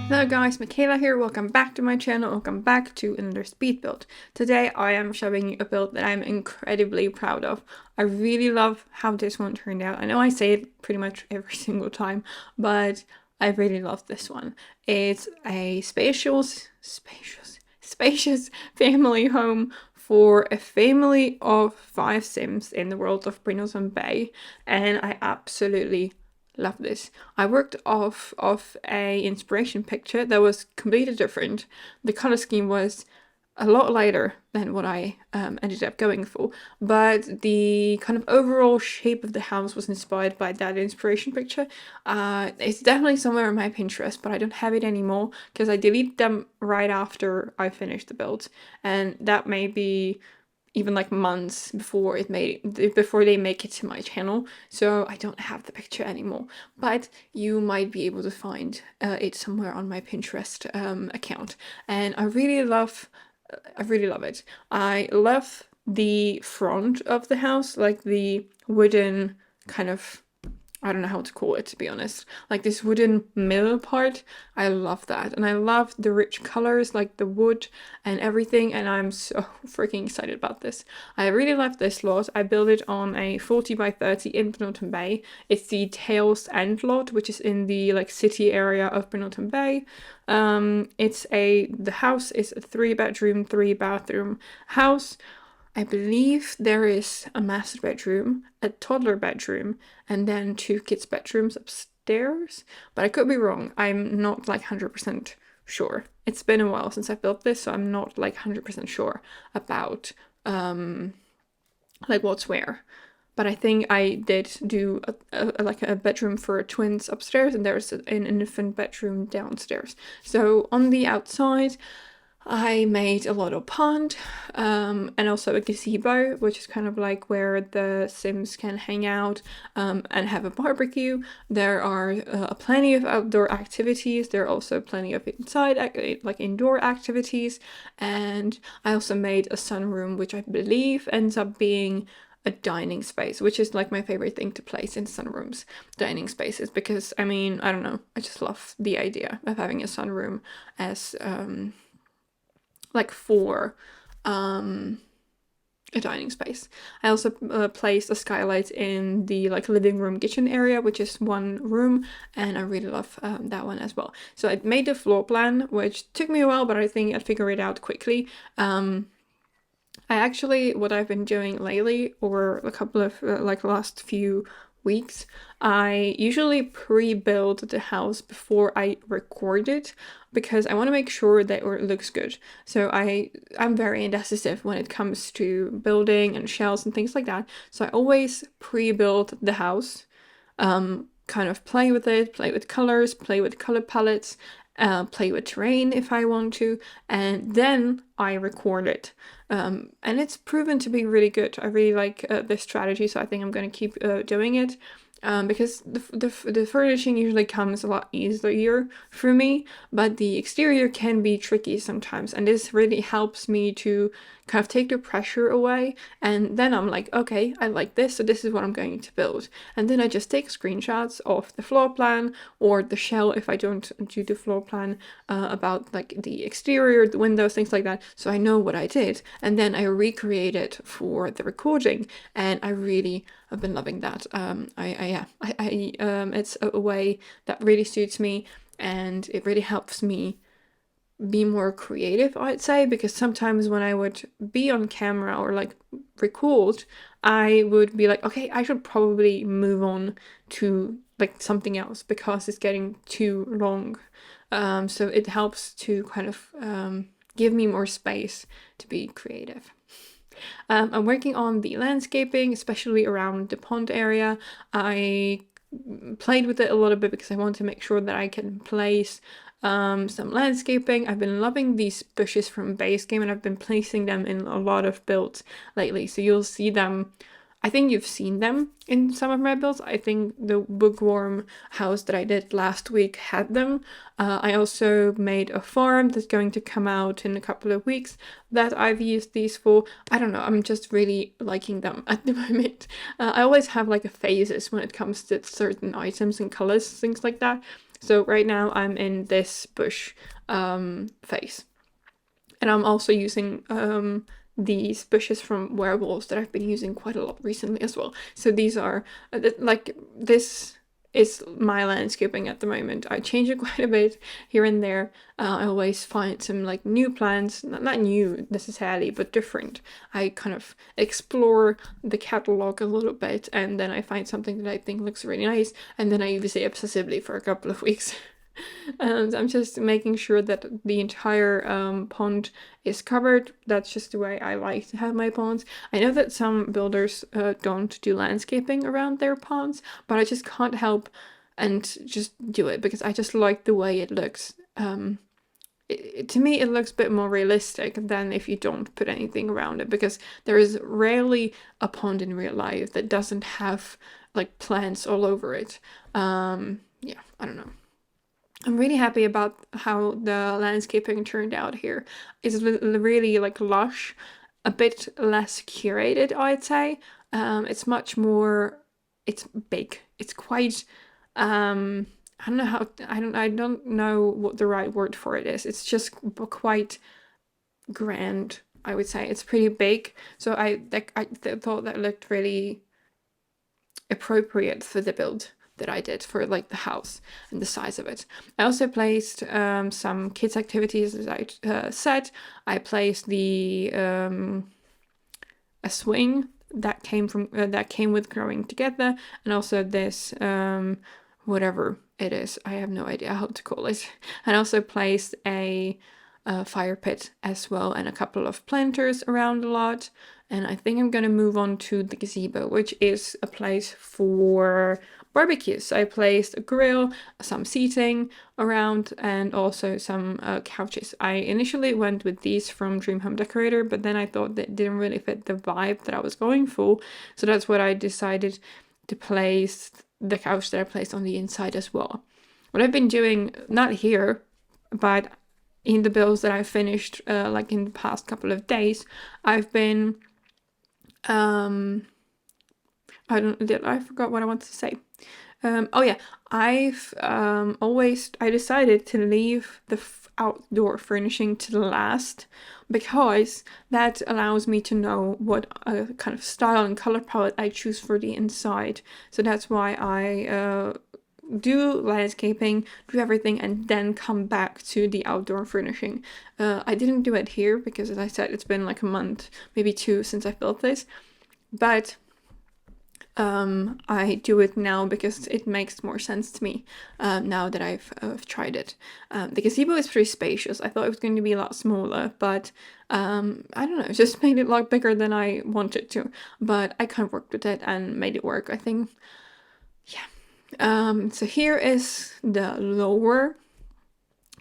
Hello guys, Michaela here, welcome back to my channel, welcome back to another speed build. Today I am showing you a build that I'm incredibly proud of. I really love how this one turned out. I know I say it pretty much every single time, but I really love this one. It's a spacious family home for a family of 5 Sims in the world of Brindleton Bay, and I absolutely love this. I worked off of a inspiration picture that was completely different. The color scheme was a lot lighter than what I ended up going for, but the kind of overall shape of the house was inspired by that inspiration picture. It's definitely somewhere on my Pinterest, but I don't have it anymore because I deleted them right after I finished the build, and that may be even like months before they make it to my channel, so I don't have the picture anymore, but you might be able to find it somewhere on my Pinterest account. And I really love it. I love the front of the house, like the wooden kind of, I don't know how to call it, to be honest. Like this wooden middle part, I love that. And I love the rich colors, like the wood and everything. And I'm so freaking excited about this. I really love this lot. I built it on a 40 by 30 in Brindleton Bay. It's the Tails End lot, which is in the like city area of Brindleton Bay. The house is a 3-bedroom, 3-bathroom house. I believe there is a master bedroom, a toddler bedroom, and then 2 kids' bedrooms upstairs. But I could be wrong. I'm not like 100% sure. It's been a while since I built this, so I'm not like 100% sure about like what's where. But I think I did do a bedroom for twins upstairs, and there's an infant bedroom downstairs. So on the outside, I made a little pond and also a gazebo, which is kind of like where the Sims can hang out and have a barbecue. There are plenty of outdoor activities. There are also plenty of like indoor activities. And I also made a sunroom, which I believe ends up being a dining space, which is like my favorite thing to place in sunrooms, dining spaces, because I mean, I don't know, I just love the idea of having a sunroom as like for a dining space. I also placed a skylight in the like living room kitchen area, which is one room, and I really love that one as well. So I made the floor plan, which took me a while, but I think I figured it out quickly. What I've been doing lately, or a couple of like last few weeks, I usually pre-build the house before I record it because I want to make sure that it looks good. So I'm very indecisive when it comes to building and shells and things like that. So I always pre-build the house, kind of play with it, play with colors, play with color palettes, play with terrain if I want to, and then I record it. And it's proven to be really good. I really like this strategy, so I think I'm going to keep doing it. Because the furnishing usually comes a lot easier for me, but the exterior can be tricky sometimes, and this really helps me to kind of take the pressure away. And then I'm like, okay, I like this, so this is what I'm going to build. And then I just take screenshots of the floor plan or the shell if I don't do the floor plan, about like the exterior, the windows, things like that, so I know what I did, and then I recreate it for the recording, and I really have been loving that. It's a way that really suits me, and it really helps me be more creative, I'd say, because sometimes when I would be on camera or like record, I would be like, okay, I should probably move on to like something else because it's getting too long. So it helps to kind of give me more space to be creative. I'm working on the landscaping, especially around the pond area. I played with it a little bit because I want to make sure that I can place some landscaping. I've been loving these bushes from base game, and I've been placing them in a lot of builds lately. So you'll see them. I think you've seen them in some of my builds. I think the bookworm house that I did last week had them. I also made a farm that's going to come out in a couple of weeks that I've used these for. I don't know, I'm just really liking them at the moment. I always have like a phases when it comes to certain items and colors, things like that. So right now I'm in this bush phase. And I'm also using these bushes from Werewolves that I've been using quite a lot recently as well. So these are, like, this is my landscaping at the moment. I change it quite a bit here and there. I always find some like new plants, not new necessarily, but different. I kind of explore the catalog a little bit, and then I find something that I think looks really nice, and then I use it obsessively for a couple of weeks. And I'm just making sure that the entire pond is covered. That's just the way I like to have my ponds. I know that some builders don't do landscaping around their ponds, but I just can't help and just do it because I just like the way it looks. To me, it looks a bit more realistic than if you don't put anything around it, because there is rarely a pond in real life that doesn't have like plants all over it. Yeah, I don't know. I'm really happy about how the landscaping turned out here. It's really like lush, a bit less curated, I'd say. It's much more, it's big. It's quite, I don't know how, I don't know what the right word for it is. It's just quite grand, I would say. It's pretty big. So I thought that looked really appropriate for the build that I did for like the house and the size of it. I also placed some kids activities, as I said. I placed the a swing that came with growing together, and also this whatever it is, I have no idea how to call it. And also placed a fire pit as well, and a couple of planters around a lot. And I think I'm gonna move on to the gazebo, which is a place for barbecues. I placed a grill, some seating around, and also some couches. I initially went with these from Dream Home Decorator, but then I thought that didn't really fit the vibe that I was going for. So that's what I decided to place the couch that I placed on the inside as well. What I've been doing, not here, but in the builds that I finished like in the past couple of days, I've been I forgot what I wanted to say. Oh yeah, I decided to leave the outdoor furnishing to the last, because that allows me to know what kind of style and color palette I choose for the inside. So that's why I do landscaping, do everything, and then come back to the outdoor furnishing. I didn't do it here because, as I said, it's been like a month, maybe two, since I built this, but I do it now because it makes more sense to me now that I've tried it. The gazebo is pretty spacious. I thought it was going to be a lot smaller, but I don't know, it just made it a lot bigger than I wanted to. But I kind of worked with it and made it work, I think. Yeah. So here is the lower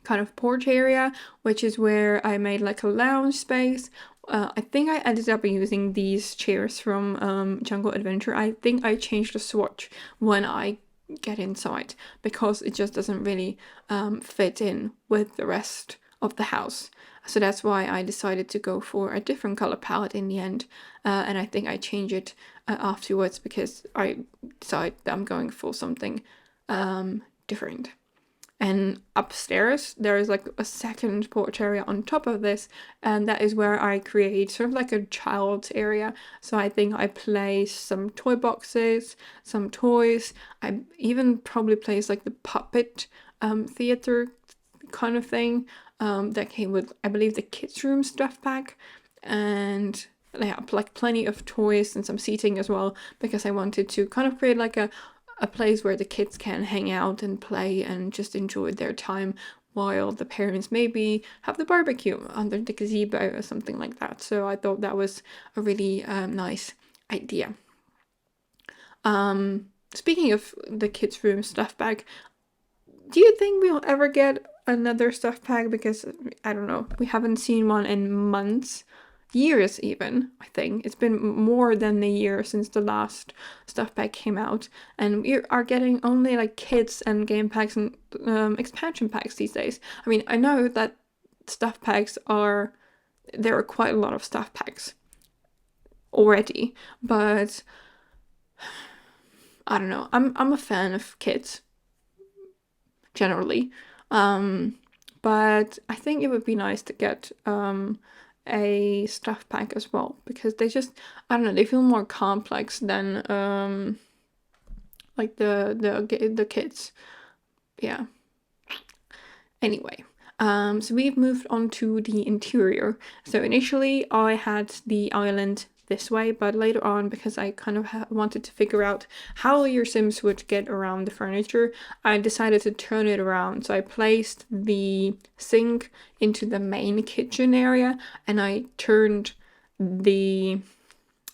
kind of porch area, which is where I made like a lounge space. I think I ended up using these chairs from Jungle Adventure. I think I changed the swatch when I get inside because it just doesn't really fit in with the rest of the house. So that's why I decided to go for a different color palette in the end. And I think I change it afterwards because I decided that I'm going for something different. And upstairs, there is like a second porch area on top of this, and that is where I create sort of like a child's area. So I think I place some toy boxes, some toys. I even probably place like the puppet theater kind of thing that came with, I believe, the kids' room stuff pack. And yeah, like plenty of toys and some seating as well, because I wanted to kind of create like a place where the kids can hang out and play and just enjoy their time while the parents maybe have the barbecue under the gazebo or something like that. So I thought that was a really nice idea. Speaking of the kids' room stuff bag, do you think we'll ever get another stuff bag? Because I don't know, we haven't seen one in months. Years even, I think. It's been more than a year since the last stuff pack came out, and we are getting only like kids and game packs and expansion packs these days. I mean, I know that stuff packs there are quite a lot of stuff packs already, but I don't know. I'm a fan of kids. generally. But I think it would be nice to get a stuff pack as well, because they just, I don't know, they feel more complex than like the kids. Yeah. Anyway, so we've moved on to the interior. So initially I had the island this way, but later on, because I kind of wanted to figure out how your Sims would get around the furniture, I decided to turn it around. So I placed the sink into the main kitchen area, and I turned the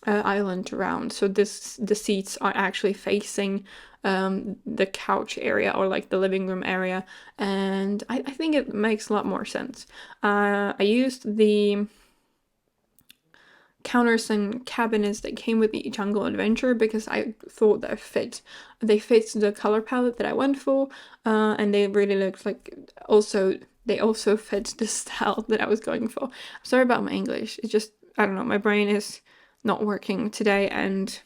island around. So the seats are actually facing the couch area, or like the living room area, and I think it makes a lot more sense. I used the counters and cabinets that came with the Jungle Adventure because I thought that they fit the color palette that I went for, and they really looked like, they also fit the style that I was going for. I'm sorry about my English. It's just, I don't know, my brain is not working today and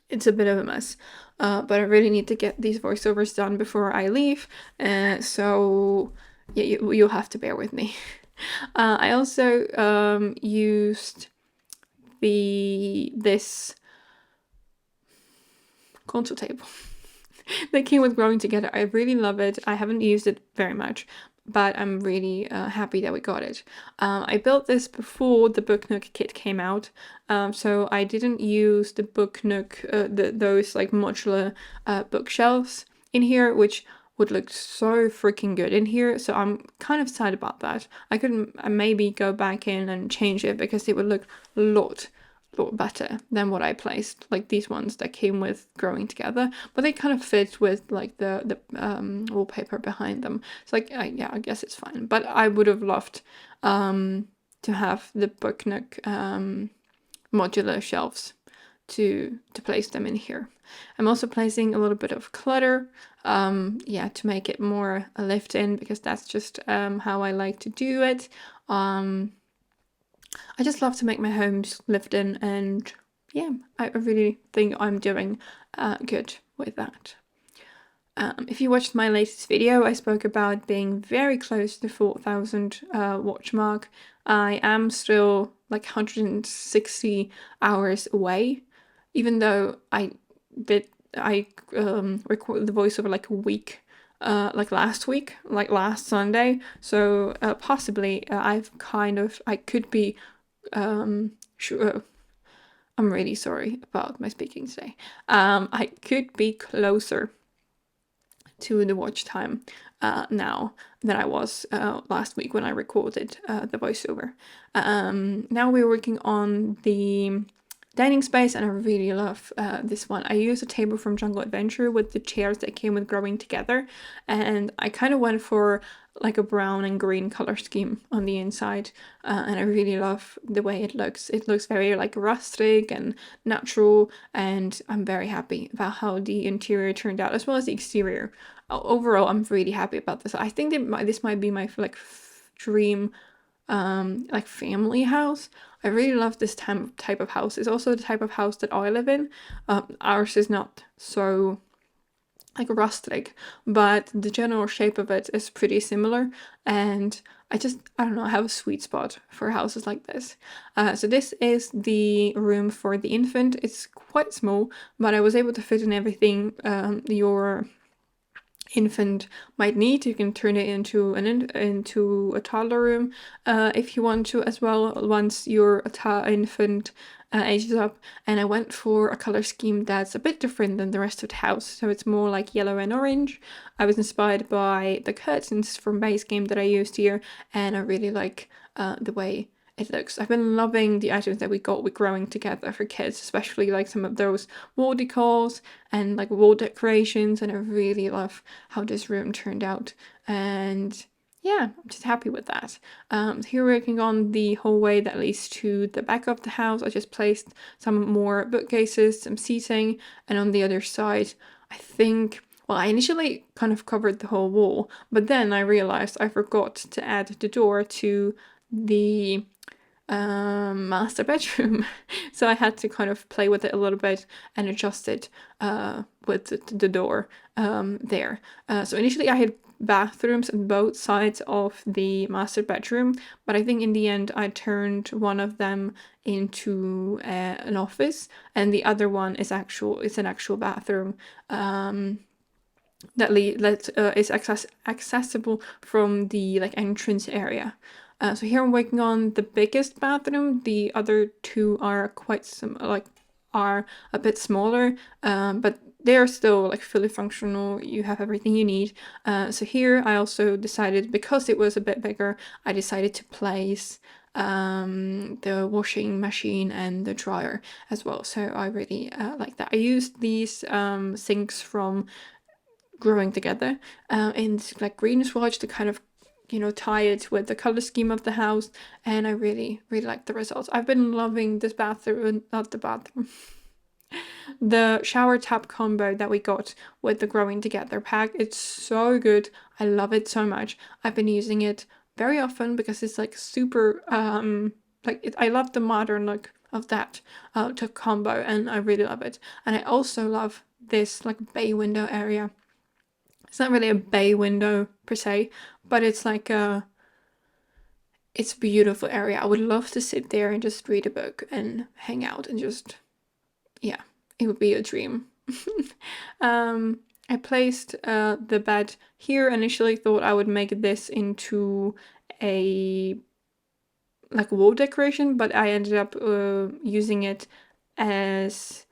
it's a bit of a mess. But I really need to get these voiceovers done before I leave, so yeah, you'll have to bear with me. I also used this console table that came with Growing Together. I really love it. I haven't used it very much, but I'm really happy that we got it. I built this before the Book Nook kit came out, so I didn't use the Book Nook, those like modular bookshelves in here, which would look so freaking good in here. So I'm kind of sad about that. I could maybe go back in and change it because it would look a lot better than what I placed, like these ones that came with Growing Together, but they kind of fit with like the wallpaper behind them. It's like, yeah, I guess it's fine, but I would have loved to have the Book Nook modular shelves to place them in here. I'm also placing a little bit of clutter, yeah, to make it more a lift in, because that's just how I like to do it. I just love to make my homes lived in, and yeah, I really think I'm doing good with that. If you watched my latest video, I spoke about being very close to the 4,000 watch mark. I am still like 160 hours away, even though I recorded the voiceover like a week, like last week, like last Sunday. So possibly I could be sure. I'm really sorry about my speaking today. I could be closer to the watch time now than I was last week when I recorded the voiceover. Now we're working on the dining space, and I really love this one. I used a table from Jungle Adventure with the chairs that came with Growing Together, and I kind of went for like a brown and green color scheme on the inside, and I really love the way it looks. It looks very like rustic and natural, and I'm very happy about how the interior turned out, as well as the exterior. Overall, I'm really happy about this. I think this might be my like dream like family house. I really love this type of house. It's also the type of house that I live in. Ours is not so like rustic, but the general shape of it is pretty similar, and I don't know, I have a sweet spot for houses like this. So this is the room for the infant. It's quite small, but I was able to fit in everything your infant might need. You can turn it into into a toddler room if you want to as well, once your infant ages up. And I went for a color scheme that's a bit different than the rest of the house, so it's more like yellow and orange. I was inspired by the curtains from base game that I used here, and I really like the way it looks. I've been loving the items that we got with Growing Together for kids, especially like some of those wall decors and like wall decorations, and I really love how this room turned out. And yeah, I'm just happy with that. Here working on the hallway that leads to the back of the house. I just placed some more bookcases, some seating, and on the other side, I think, well, I initially kind of covered the whole wall, but then I realized I forgot to add the door to the master bedroom. So I had to kind of play with it a little bit and adjust it with the door there. So initially I had bathrooms on both sides of the master bedroom, but I think in the end I turned one of them into an office, and the other one is an actual bathroom that is accessible from the like entrance area. So here I'm working on the biggest bathroom. The other two are are a bit smaller, but they are still like fully functional. You have everything you need. So here I also decided, because it was a bit bigger, I decided to place the washing machine and the dryer as well. So I really like that. I used these sinks from Growing Together in like green swatch to kind of tie it with the color scheme of the house, and I really like the results. I've been loving this bathroom, not the bathroom, the shower tap combo that we got with the Growing Together pack. It's so good. I love it so much. I've been using it very often because it's like super I love the modern look of that tap combo, and I really love it. And I also love this like bay window area. It's not really a bay window per se, but it's like it's a beautiful area. I would love to sit there and just read a book and hang out and just, yeah, it would be a dream. I placed the bed here. Initially thought I would make this into a like wall decoration, but I ended up using it as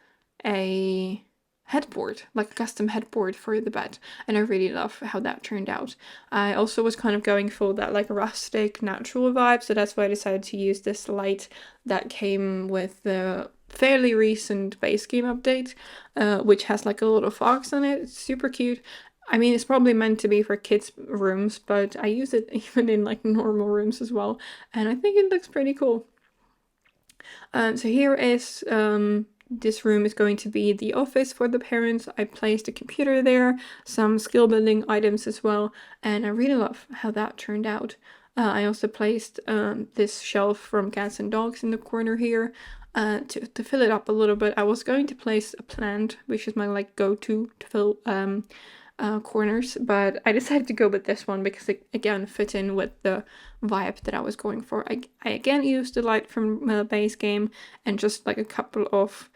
a headboard, like a custom headboard for the bed, and I really love how that turned out. I also was kind of going for that like rustic natural vibe, so that's why I decided to use this light that came with the fairly recent base game update, which has like a little fox on it. It's super cute. I mean, it's probably meant to be for kids' rooms, but I use it even in like normal rooms as well, and I think it looks pretty cool. So here is this room is going to be the office for the parents. I placed a computer there, some skill building items as well, and I really love how that turned out. I also placed this shelf from Cats and Dogs in the corner here to fill it up a little bit. I was going to place a plant, which is my like go-to to fill corners, but I decided to go with this one because it again fit in with the vibe that I was going for. I again used the light from the base game and just like a couple of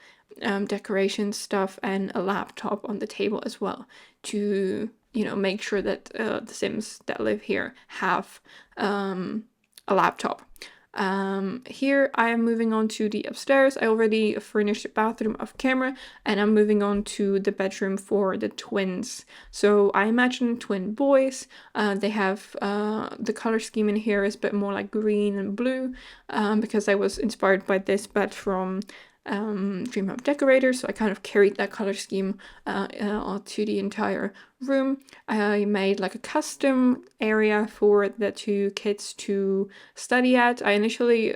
decoration stuff and a laptop on the table as well to make sure that the Sims that live here have a laptop. Here I am moving on to the upstairs. I already furnished the bathroom off camera, and I'm moving on to the bedroom for the twins. So I imagine twin boys. They have the color scheme in here is a bit more like green and blue because I was inspired by this bed from Dream of Decorator, so I kind of carried that color scheme to the entire room. I made like a custom area for the two kids to study at. I initially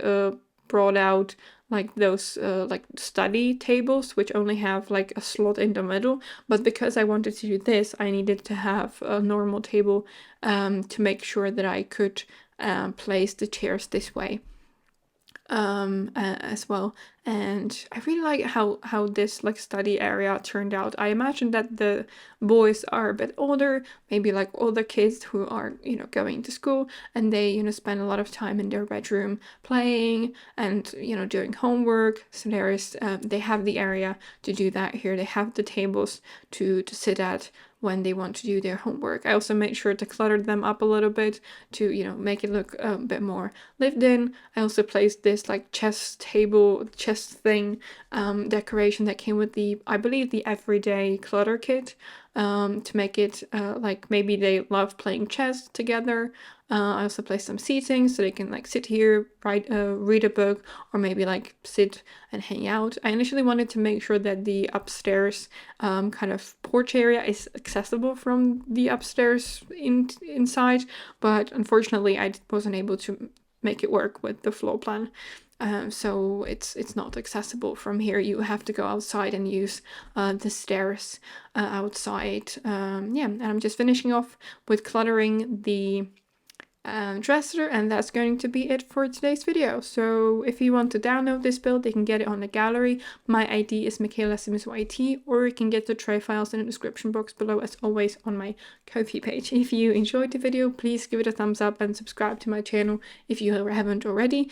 brought out like those like study tables which only have like a slot in the middle, but because I wanted to do this I needed to have a normal table to make sure that I could place the chairs this way as well. And I really like how this like study area turned out. I imagine that the boys are a bit older, maybe like older kids who are going to school, and they spend a lot of time in their bedroom playing and doing homework. So they have the area to do that here. They have the tables to sit at when they want to do their homework. I also made sure to clutter them up a little bit to make it look a bit more lived in. I also placed this like chess thing decoration that came with I believe the everyday clutter kit to make it like maybe they love playing chess together. I also placed some seating so they can like sit here, read a book, or maybe like sit and hang out. I initially wanted to make sure that the upstairs kind of porch area is accessible from the upstairs inside, but unfortunately I wasn't able to make it work with the floor plan. So it's not accessible from here. You have to go outside and use the stairs outside. And I'm just finishing off with cluttering the dresser, and that's going to be it for today's video. So if you want to download this build, you can get it on the gallery. My ID is michaelasimsyt, or you can get the tray files in the description box below, as always, on my Ko-fi page. If you enjoyed the video, please give it a thumbs up and subscribe to my channel if you haven't already,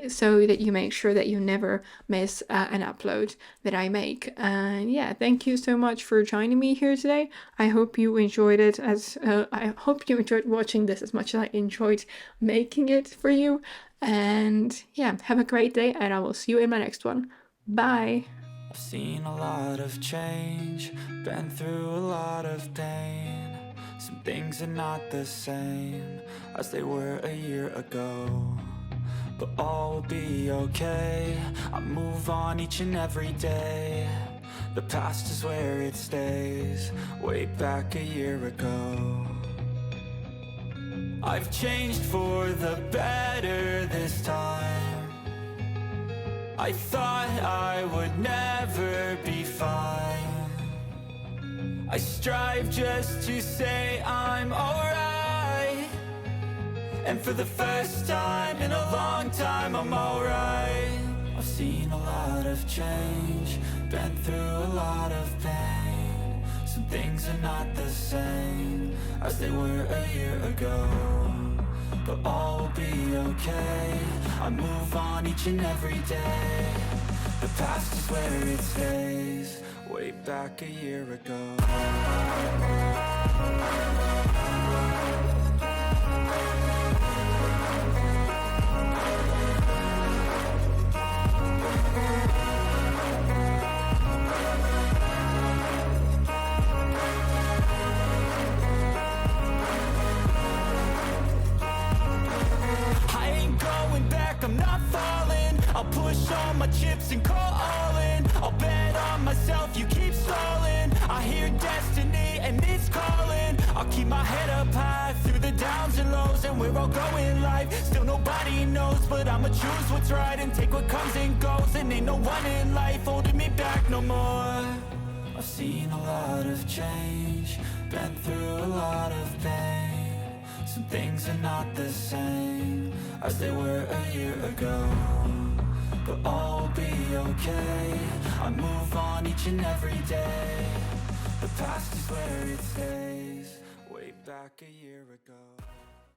so that you make sure that you never miss an upload that I make. And yeah, thank you so much for joining me here today. I hope you enjoyed it I hope you enjoyed watching this as much as I enjoyed making it for you. And yeah, have a great day, and I will see you in my next one. Bye. I've seen a lot of change, been through a lot of pain. Some things are not the same as they were a year ago, but all will be okay. I move on each and every day. The past is where it stays, way back a year ago. I've changed for the better this time. I thought I would never be fine. I strive just to say I'm alright, and for the first time in a long time I'm alright. I've seen a lot of change, been through a lot of pain. Some things are not the same as they were a year ago, but all will be okay. I move on each and every day. The past is where it stays, way back a year ago. I'm not falling, I'll push all my chips and call all in. I'll bet on myself, you keep stalling. I hear destiny and it's calling. I'll keep my head up high through the downs and lows, and we're all going live. Still nobody knows, but I'ma choose what's right and take what comes and goes. And ain't no one in life holding me back no more. I've seen a lot of change, been through a lot of pain. Some things are not the same as they were a year ago, but all will be okay. I move on each and every day. The past is where it stays, way back a year ago.